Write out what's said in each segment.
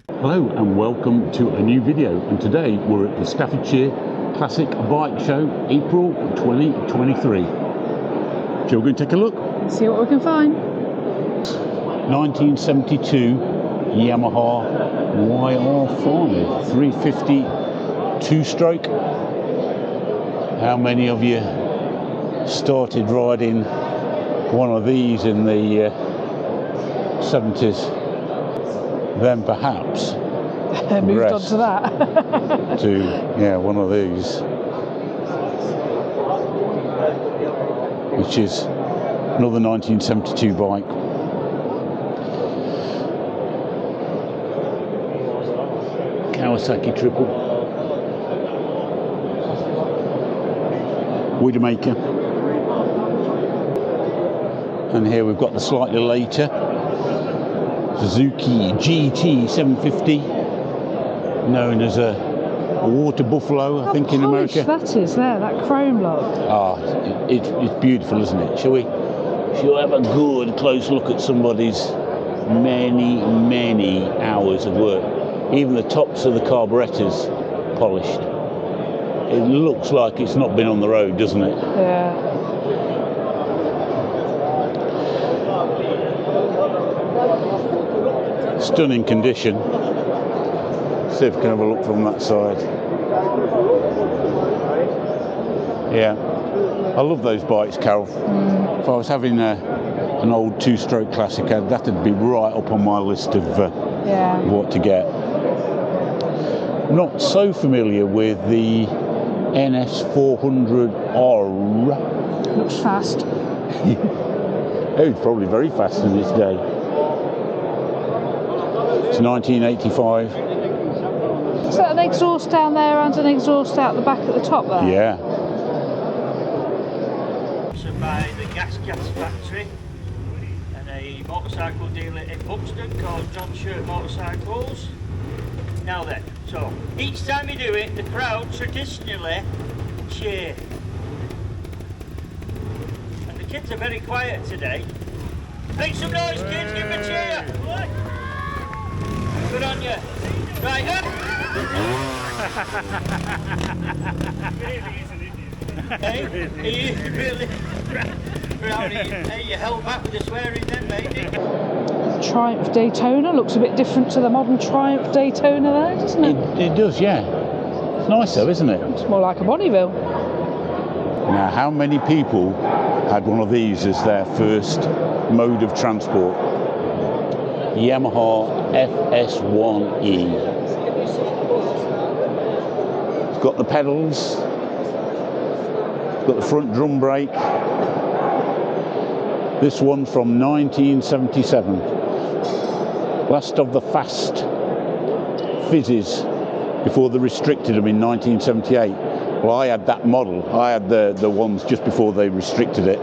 Hello and welcome to a new video, and today we're at the Staffordshire Classic Bike Show, April 2023. Shall we go and take a look? See what we can find. 1972 Yamaha YR5 350 two-stroke. How many of you started riding one of these in the 70s? Then perhaps moved on to that. to one of these, which is another 1972 bike. Kawasaki triple Widowmaker, and here we've got the slightly later Suzuki GT750, known as a water buffalo, I think, in America. That is there, that chrome look. Ah, it's beautiful, isn't it? Shall we have a good close look at somebody's many hours of work? Even the tops of the carburetors polished. It looks like it's not been on the road, doesn't it? Yeah. Stunning condition. See if we can have a look from that side. Yeah, I love those bikes, Carol. If I was having an old two-stroke classic, that would be right up on my list of what to get. Not so familiar with the NS400R. Looks fast. It's probably very fast in this day. It's 1985. Is that an exhaust down there and an exhaust out the back at the top there? Yeah. So by the gas factory and a motorcycle dealer in Thruxton called John Shirt Motorcycles. Now then, so each time you do it, the crowd traditionally cheer. And the kids are very quiet today. Make some noise, kids, give them a cheer. Good on you. Right, up. Hey, really? Hey, you held back with the swearing then, mate. Triumph Daytona looks a bit different to the modern Triumph Daytona there, doesn't it? It does, yeah. It's nice though, isn't it? It's more like a Bonneville. Now, how many people had one of these as their first mode of transport? Yamaha FS1E. It's got the pedals, it's got the front drum brake. This one from 1977. Last of the fast fizzes before they restricted them in 1978. Well, I had that model. I had the ones just before they restricted it.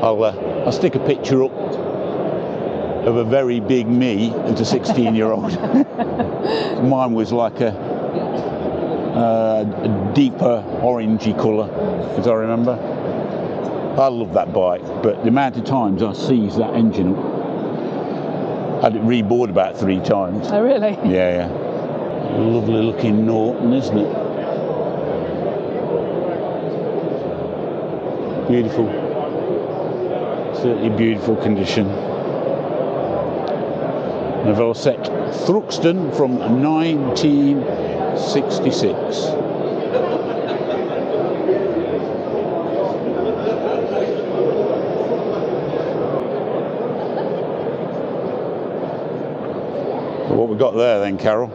I'll stick a picture up of a very big me and a 16-year-old. Mine was like a deeper orangey colour, as I remember. I love that bike, but the amount of times I seized that engine up, had it rebored about 3 times. Oh, really? Yeah. Lovely looking Norton, isn't it? Beautiful. Certainly beautiful condition. The Velocette Thruxton from 1966. What we got there then, Carol?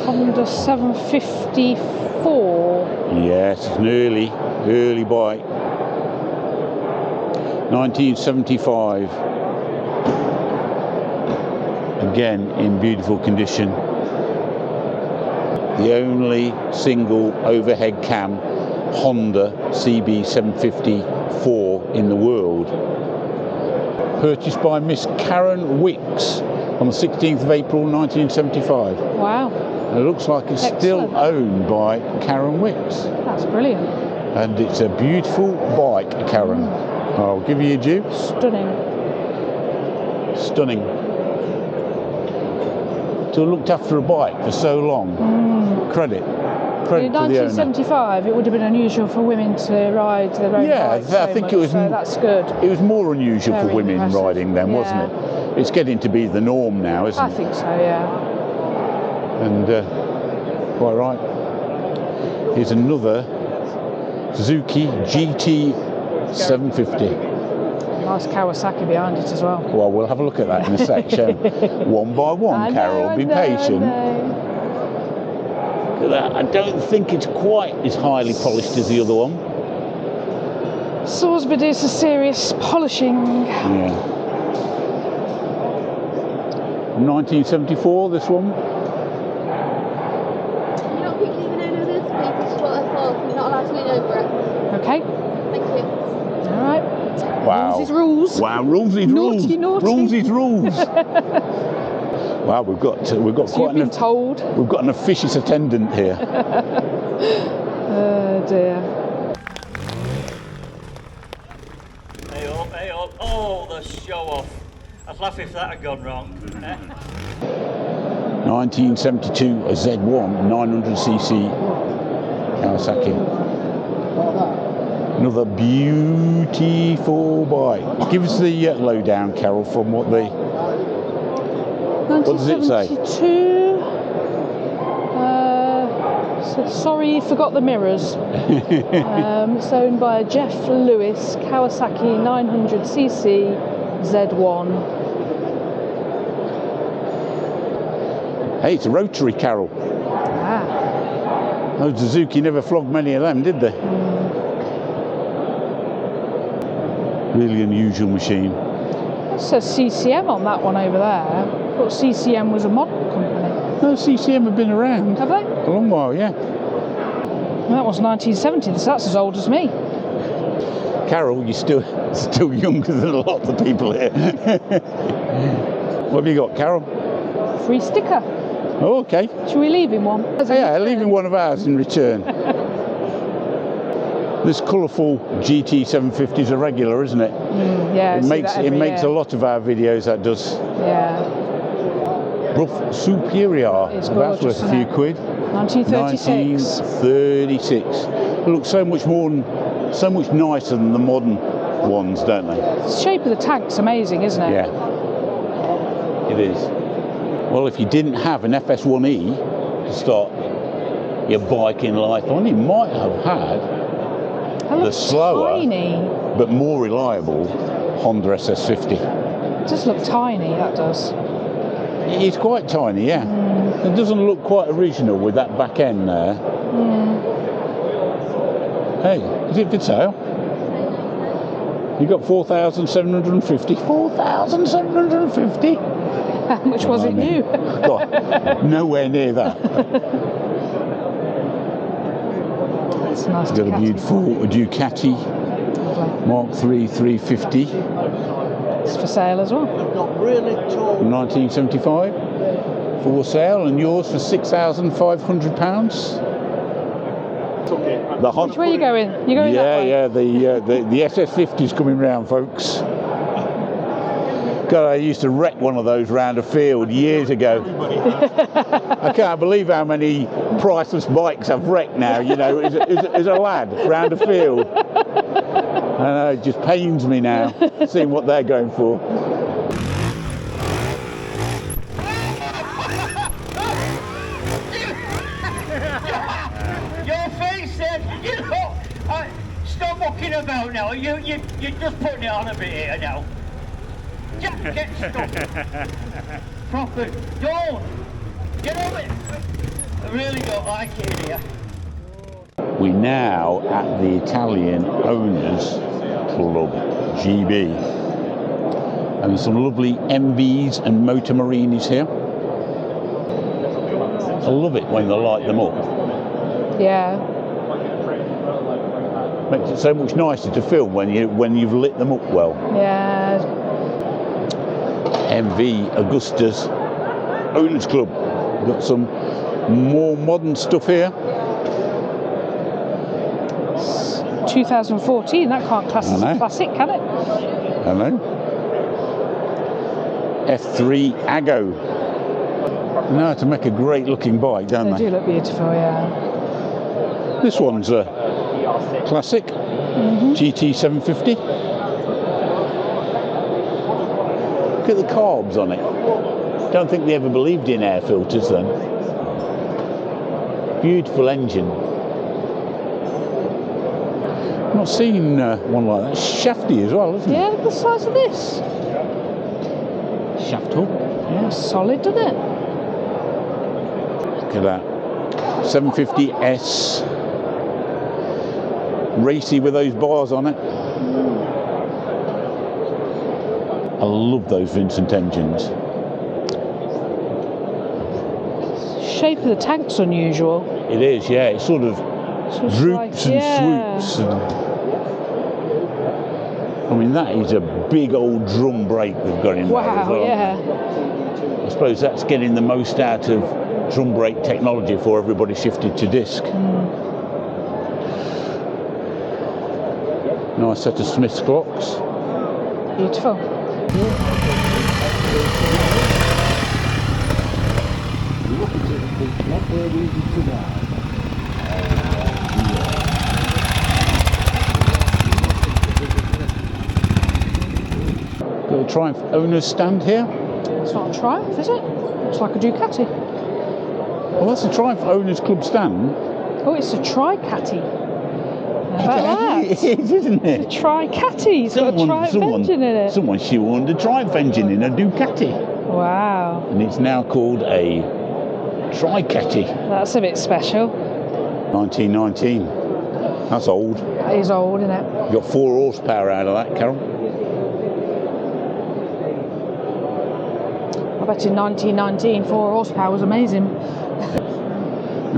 Honda 754. Yes, it's an early bike. 1975. Again in beautiful condition. The only single overhead cam Honda CB750-4 in the world. Purchased by Miss Karen Wicks on the 16th of April 1975. Wow. And it looks like it's still owned by Karen Wicks. That's brilliant. And it's a beautiful bike, Karen. I'll give you your due. Stunning. Stunning. To have looked after a bike for so long. Credit In to the owner. 1975, it would have been unusual for women to ride their own bikes so I think much, it was. so that's good. It was more unusual Very for women impressive. riding then, wasn't it? It's getting to be the norm now, isn't I it? think so, yeah. And quite right. Here's another Suzuki GT750. Nice Kawasaki behind it as well. Well, we'll have a look at that in a sec, shall we? One by one, Carol. Be patient. Look at that. I don't think it's quite as highly polished as the other one. Salisbury did some serious polishing. Yeah. 1974, this one. You're not quickly leaving over this, please. This is what I thought. You're not allowed to lean over it. Okay. Thank you. All right. Wow. Rules is rules. Wow, rules is rules. Naughty, naughty. Rules is rules. Wow, we've got So quite you've been told. We've got an officious attendant here. Oh dear. Hey up, hey up. Oh, the show off. I'd laugh if that had gone wrong. 1972, a Z1 900cc Kawasaki. Another beautiful bike. Give us the lowdown, Carol, from what the... What does it say? 1972. So sorry, you forgot the mirrors. It's owned by Jeff Lewis, Kawasaki 900cc Z1. Hey, it's a Rotary, Carol. Ah. Oh, Suzuki never flogged many of them, did they? Really unusual machine. It says CCM on that one over there. I thought CCM was a model company. No, CCM have been around. Have they? A long while, yeah. That was 1970, so that's as old as me. Carol, you're still younger than a lot of the people here. What have you got, Carol? Free sticker. Oh, okay. Should we leave him one? Yeah, leaving one of ours in return. This colourful GT750 is a regular, isn't it? Yeah, It makes a lot of our videos, that does. Yeah. Brough Superior. It's That's gorgeous, worth a few isn't it? quid. 1936. 1936. It looks so much nicer than the modern ones, don't they? The shape of the tank's amazing, isn't it? Yeah, it is. Well, if you didn't have an FS1E to start your biking life on, you might have had the slower tiny. but more reliable Honda SS50. It does look tiny, that does. It's quite tiny, yeah. It doesn't look quite original with that back end there. Hey, is it for sale? You got 4,750. 4,750? How much was it new? God, nowhere near that. It's a nice Got a beautiful Ducati Mark III 350. It's for sale as well. 1975 for sale, and yours for £6,500. Which way are you going? You're going that way? Yeah, the SS50's coming round, folks. God, I used to wreck one of those round a field years ago. I can't believe how many priceless bikes I've wrecked now, you know, as a lad, round a field. I know, it just pains me now, seeing what they're going for. Your face said, you know, stop walking about now. You're just putting it on a bit here now. Just get stuck. Proper. Don't. Get over it. I really don't like it here. We're now at the Italian Owners Club, GB. And there's some lovely MVs and Motor Marinis here. I love it when they light them up. Yeah. Makes it so much nicer to film when you've lit them up well. Yeah. MV Agusta's Owners Club. We've got some more modern stuff here. 2014, that can't class as I know. classic, can it? I know. F3 Ago. They know how to make a great looking bike, don't they? They do look beautiful, yeah. This one's a classic GT750. Look at the carbs on it. Don't think they ever believed in air filters then. Beautiful engine. Not seen one like that. Shafty as well, isn't it? Yeah, look at the size of this. Shaft hub. Yeah, solid, doesn't it? Look at that. 750S. Racy with those bars on it. I love those Vincent engines. Shape of the tank's unusual. It is, yeah. It sort of droops and yeah. swoops. And, I mean, that is a big old drum brake they've got in there as Wow, well. yeah. I suppose that's getting the most out of drum brake technology before everybody shifted to disc. Nice set of Smith's clocks. Beautiful. Got a Triumph Owners stand here. It's not a Triumph, is it? Looks like a Ducati. Well, that's a Triumph Owners Club stand. Oh, it's a Tricati. How about that? It is, isn't it? It's a Tricati. It's got a Triumph engine in it. Someone shoehorned a Triumph engine in a Ducati. Wow. And it's now called a Tricati. That's a bit special. 1919. That's old. That is old, isn't it? You got 4 horsepower out of that, Carol. I bet in 1919, 4 horsepower was amazing.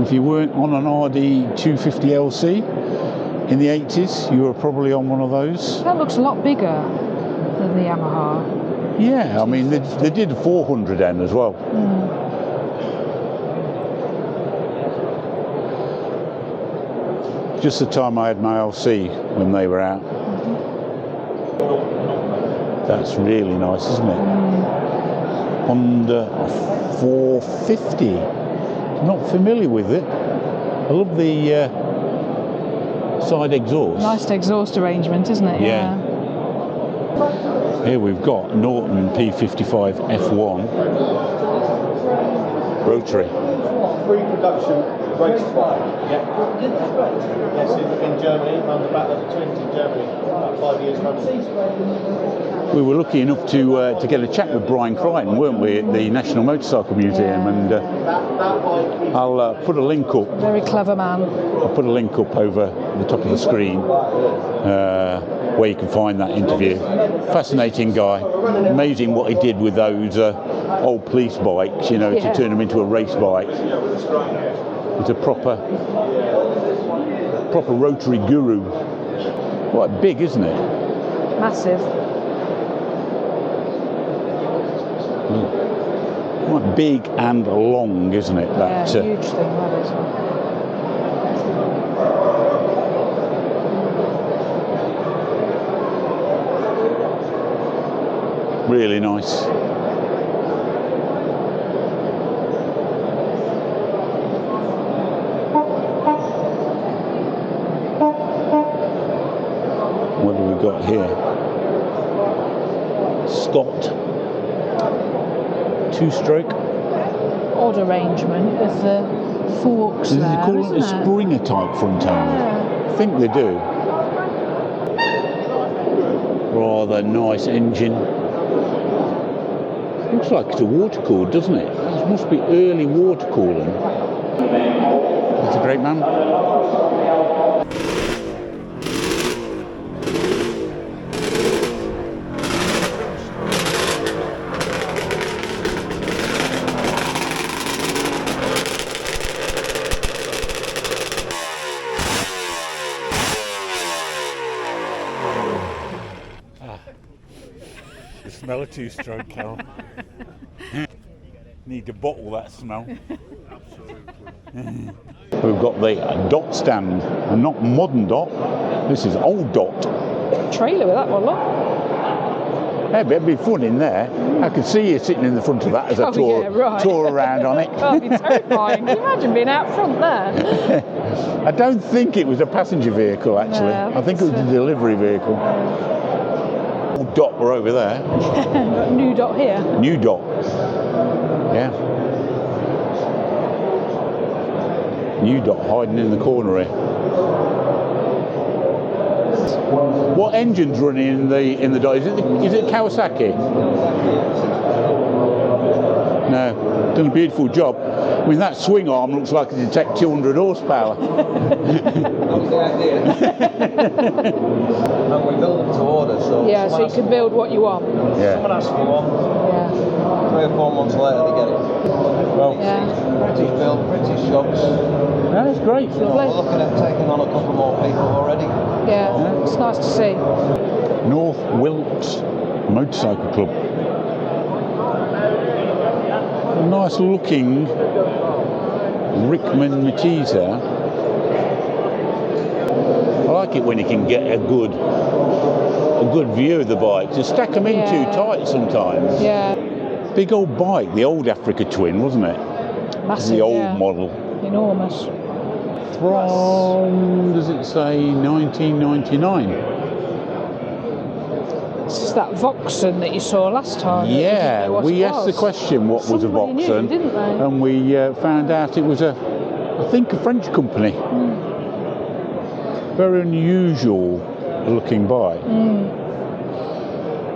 If you weren't on an RD250LC in the 80s, you were probably on one of those. That looks a lot bigger than the Yamaha. Yeah, I mean, they did a 400N as well. Just the time I had my LC when they were out. That's really nice, isn't it? Honda 450. Not familiar with it. I love the side exhaust. Nice exhaust arrangement, isn't it? Yeah. Here we've got Norton P55 F1 Rotary. Pre-production race bike. Yeah. Yes, in Germany, on the back of the twins in Germany, about 5 years running. We were lucky enough to get a chat with Brian Crichton, weren't we, at the National Motorcycle Museum, and I'll put a link up. Very clever man. I'll put a link up over the top of the screen where you can find that interview. Fascinating guy. Amazing what he did with those old police bikes, you know, to turn them into a race bike. He's a proper rotary guru. Quite big, isn't it? Massive. Quite big and long, isn't it? Yeah, huge thing, that is. Really nice. What have we got here? Scott 2-stroke. Odd arrangement with the forks Does there, they call it a isn't it? Springer type front end? Yeah. I think they do. Rather nice engine. Looks like it's a water cooled, doesn't it? It must be early water cooling. That's a great man. The smell of 2-stroke, Carol. Need to bottle that smell. We've got the dot stand, and not modern dot. This is old dot. Trailer with that one, look. Yeah, but it'd be fun in there. I could see you sitting in the front of that as I tore around on it. That'd be terrifying. Can you imagine being out front there? I don't think it was a passenger vehicle, actually. No, I think it was a delivery vehicle. Old Dot were over there. Got New Dot here. New Dot. Yeah. New Dot hiding in the corner here. What engine's running in the Dot? Is it Kawasaki? No, done a beautiful job. I mean, that swing arm looks like it'd take 200 horsepower. That was the idea. And we build them to order, so... Yeah, so you can build what you want. Yeah. Someone asks for one, Yeah. 3 or 4 months later they get it. Well, Yeah. British build, British shops. That's great. We're looking at taking on a couple more people already. Yeah, it's nice to see. North Wilts Motorcycle Club. A nice looking Rickman Matisse there. I like it when you can get a good view of the bike. To stack them in too tight sometimes. Yeah. Big old bike, the old Africa Twin, wasn't it? Massive, The old model. Enormous. From, does it say 1999? This is that Vauxhall that you saw last time. Yeah, we asked the question what was a Somebody knew, Vauxhall, didn't they? and we found out it was I think a French company. Very unusual looking bike.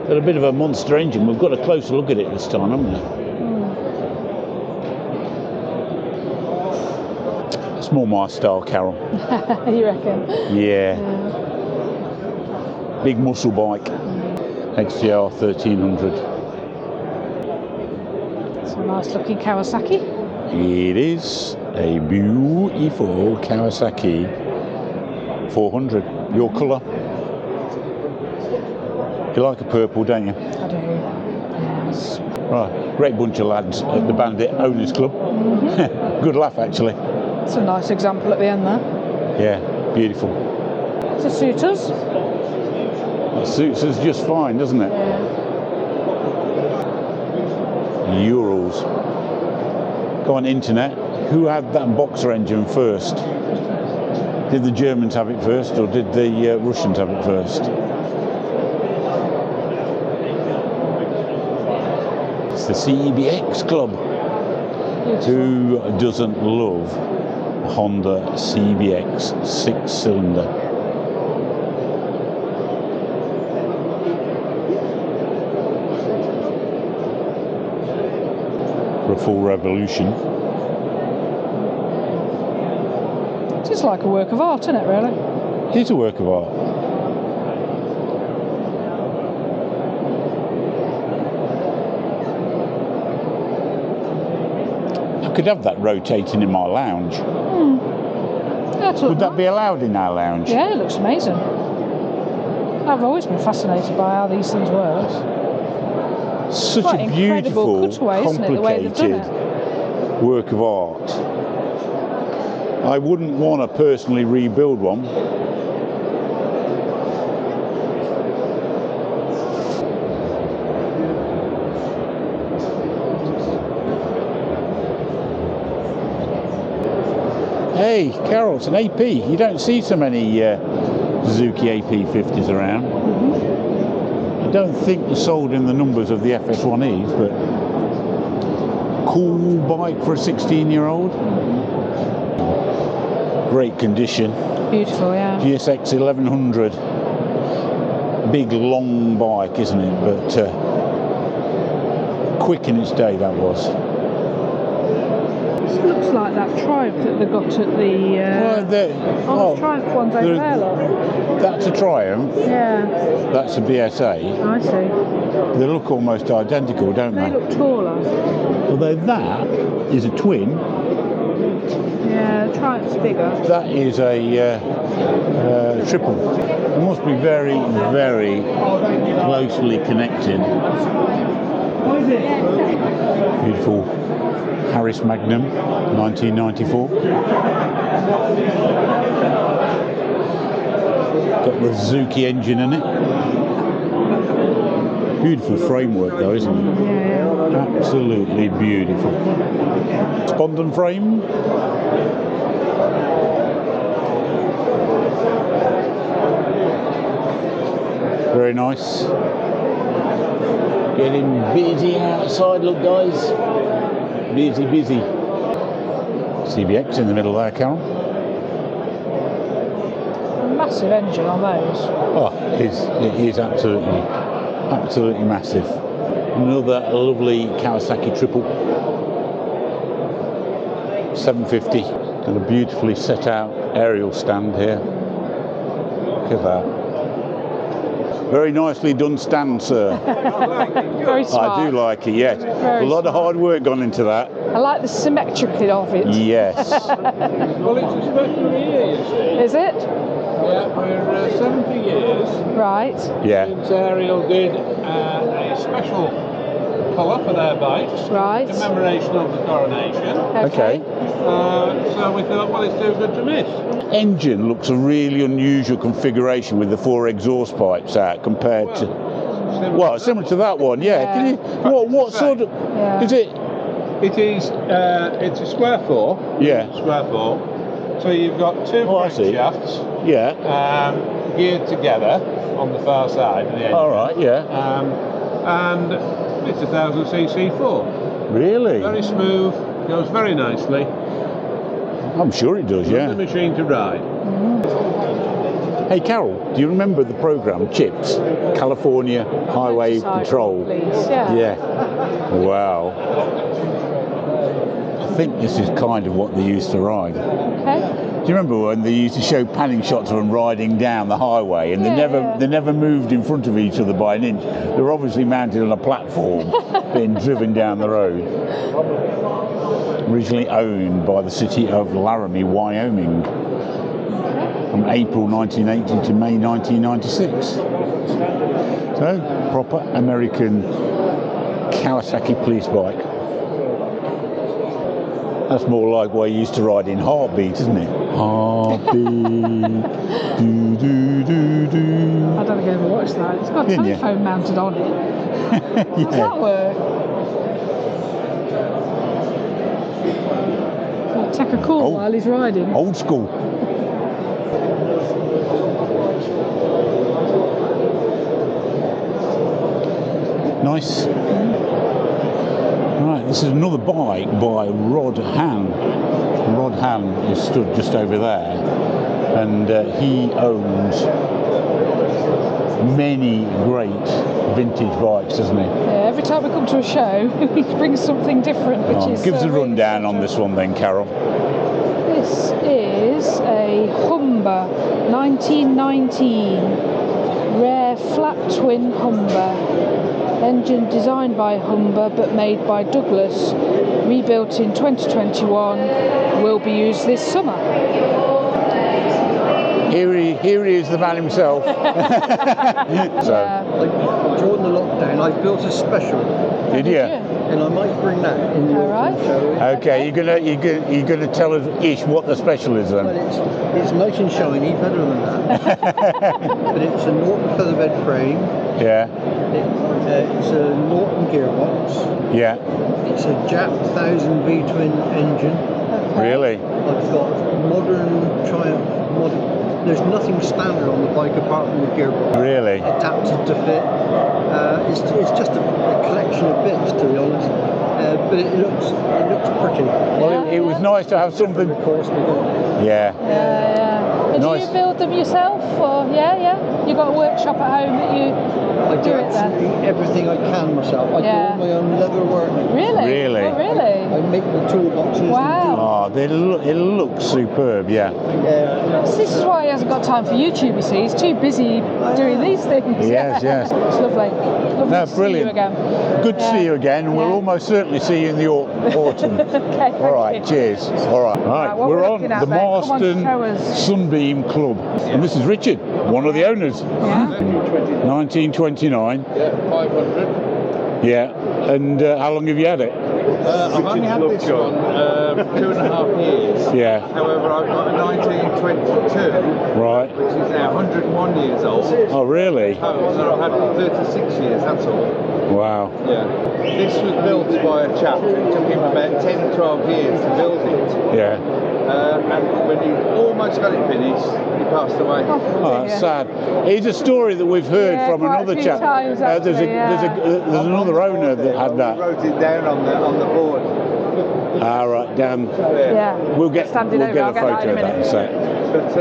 Got a bit of a monster engine. We've got a closer look at it this time, haven't we? It's more my style, Carol. You reckon? Yeah. Big muscle bike. XJR1300. It's a nice looking Kawasaki. It is a beautiful Kawasaki 400. Your colour? You like a purple, don't you? I do. Yes. Right, great bunch of lads at the Bandit Owners Club. Good laugh, actually. It's a nice example at the end there. Yeah, beautiful. Does it suit us? That suits us just fine, doesn't it? Yeah. Urals. Go on internet. Who had that boxer engine first? Did the Germans have it first, or did the Russians have it first? It's the CBX Club. Beautiful. Who doesn't love a Honda CBX 6-cylinder? For a full revolution. It's like a work of art, isn't it, really? It is a work of art. I could have that rotating in my lounge. Would that be allowed in our lounge? Yeah, it looks amazing. I've always been fascinated by how these things work. Such Quite a beautiful, cutaway, isn't it, the way they've done complicated work of art. I wouldn't want to personally rebuild one. Hey, Carol, it's an AP. You don't see so many Suzuki AP50s around. I don't think they're sold in the numbers of the FS1Es, but cool bike for a 16-year-old. Great condition. Beautiful, yeah. GSX1100. Big, long bike, isn't it? But quick in its day, that was. It looks like that Triumph that they got at the... the Triumph ones over there, look. That's a Triumph. Yeah. That's a BSA. I see. They look almost identical, don't they? They look taller. Although that is a twin. Yeah, the Triumph's bigger. That is a triple. It must be very, very closely connected. Beautiful Harris Magnum, 1994. Got the Suzuki engine in it. Beautiful framework though, isn't it? Yeah. Absolutely beautiful. Spondon frame. Very nice. Getting busy outside, look guys. Busy, busy. CBX in the middle there, Carol. Massive engine on those. Oh, it is absolutely massive. Another lovely Kawasaki triple. 750. Got a beautifully set out Ariel stand here. Look at that. Very nicely done stand, sir. Very smart. I do like it, yes. Very a lot of hard work gone into that. I like the symmetry of it. Yes. Well, it's a special year, you see. Is it? Yeah, we're 70 years Right. Yeah. since Ariel did a special colour for their bikes. Right. In commemoration of the coronation. Okay. So we thought, well, it's too good to miss. Engine looks a really unusual configuration with the 4 exhaust pipes out compared to... Well, similar to that one, yeah. Yeah. Can you, what sort of... Yeah. Is it... It is, it's a square 4. Yeah. Square 4. So you've got 2 Oh, I see. crankshafts Yeah. geared together on the far side of the engine. All right, yeah. And it's a 1000cc 4. Really? Very smooth, goes very nicely. I'm sure it does, yeah. The machine to ride. Hey, Carol, do you remember the program CHIPS? California Highway Motorcycle Patrol? Police, yeah. Yeah. Wow. I think this is kind of what they used to ride. Okay. Do you remember when they used to show panning shots of them riding down the highway, and they never moved in front of each other by an inch? They were obviously mounted on a platform, being driven down the road. Originally owned by the city of Laramie, Wyoming, from April 1980 to May 1996. So, proper American Kawasaki police bike. That's more like where you used to ride in Heartbeat, isn't it? Heartbeat, do do do do. I don't think I ever watched that. It's got a Didn't you? telephone mounted on it. How does that work? Take a call Oh. while he's riding. Old school. Nice. Right, this is another bike by Rod Han. Rod Han is stood just over there, and he owns many great vintage bikes, doesn't he? Yeah, every time we come to a show, he brings something different, which is... Give us a really rundown on this one then, Carol. This is a Humber 1919 rare flat twin Humber. Engine designed by Humber but made by Douglas. Rebuilt in 2021. Will be used this summer. Here he is, the man himself. So, Yeah. During the lockdown, I built a special, did you? and I might bring that in the All right. autumn show. Okay, you're gonna tell us ish what the special is then. Well, it's nice and shiny, better than that. But it's a Norton featherbed frame. Yeah, It's a Norton gearbox. yeah, It's a Jap 1000 V-twin engine. really. I've got modern Triumph. There's nothing standard on the bike apart from the gearbox. Really? Adapted to fit. It's just a collection of bits, to be honest. But it looks pretty. Well, it was nice to have something. Of course, because Yeah. And Nice. do you build them yourself, or yeah? You got a workshop at home that you I do do it then? absolutely everything I can myself. I Yeah. do all my own leather work. Really? Really? Oh, really? I make the toolboxes. Wow. Oh, it looks superb. Yeah. This is why he hasn't got time for YouTube, you see. He's too busy doing these things. Yes, yes. It's lovely. Lovely No, to see brilliant. you again. Good to see you again, and we'll Yeah. almost certainly see you in the autumn. Okay, All right, thank you. cheers. All right, what we're we're on looking at the then. Come on, Marston show us. Sunbeam Club, and this is Richard, one of the owners. Yeah. 1929. Yeah, 500. Yeah, and how long have you had it? I've only had this one 2.5 years. Yeah. However, I've got a 1922, Right. which is now 101 years old. Oh, really? Oh, so I've had it 36 years, that's all. Wow. Yeah. This was built by a chap. It took him about 10, 12 years to build it. Yeah. And when he almost got it finished, he passed away. Oh, that's sad. It's a story that we've heard from quite a another few chap. times, There's another owner that had that. He wrote it down on the board. Ah, right, Dan. Yeah. We'll get a Standing over, I'll photo get that in a of that in a sec. But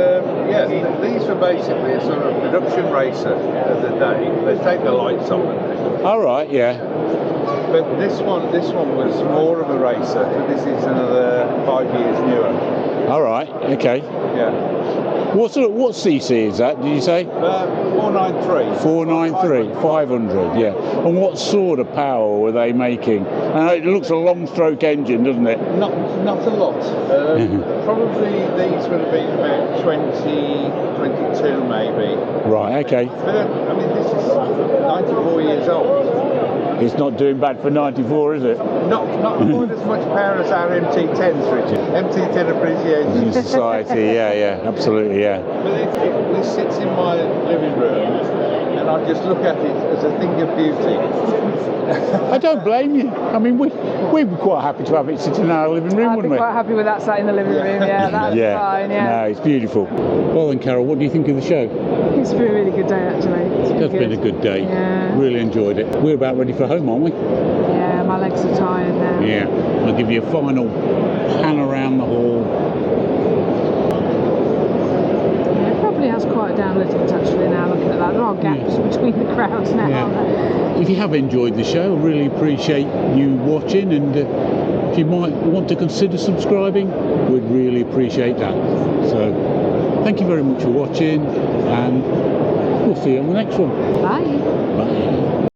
yeah, these were basically a sort of production racer of the day. They take the lights off it. All right, yeah. But this one was more of a racer. So this is another 5 years newer. All right, okay. Yeah. What CC is that? Did you say? 493. 493, 500, yeah. And what sort of power were they making? It looks a long-stroke engine, doesn't it? Not a lot. Probably these would have been about 20, 22 maybe. Right, okay. But I mean, this is 94 years old. It's not doing bad for 94, is it? Not quite as much power as our MT10s, Richard. MT10 appreciation. In society, yeah, absolutely, yeah. But this sits in my living room, and I just look at it as a thing of beauty. I don't blame you. I mean, we'd be quite happy to have it sitting in our living room, I'd be wouldn't we? quite happy with that sat in the living room, yeah, that's fine, yeah. No, it's beautiful. Well then, Carol, what do you think of the show? It's been a really good day, actually. It's been a good day. Yeah. Really enjoyed it. We're about ready for home, aren't we? Yeah, my legs are tired now. Yeah. I'll give you a final pan around the hall. Yeah, it probably has quieted down a little bit, actually, now looking at that. There are gaps between the crowds now, aren't there? If you have enjoyed the show, I really appreciate you watching, and if you might want to consider subscribing, we'd really appreciate that. So thank you very much for watching, and we'll see you on the next one. Bye. Bye.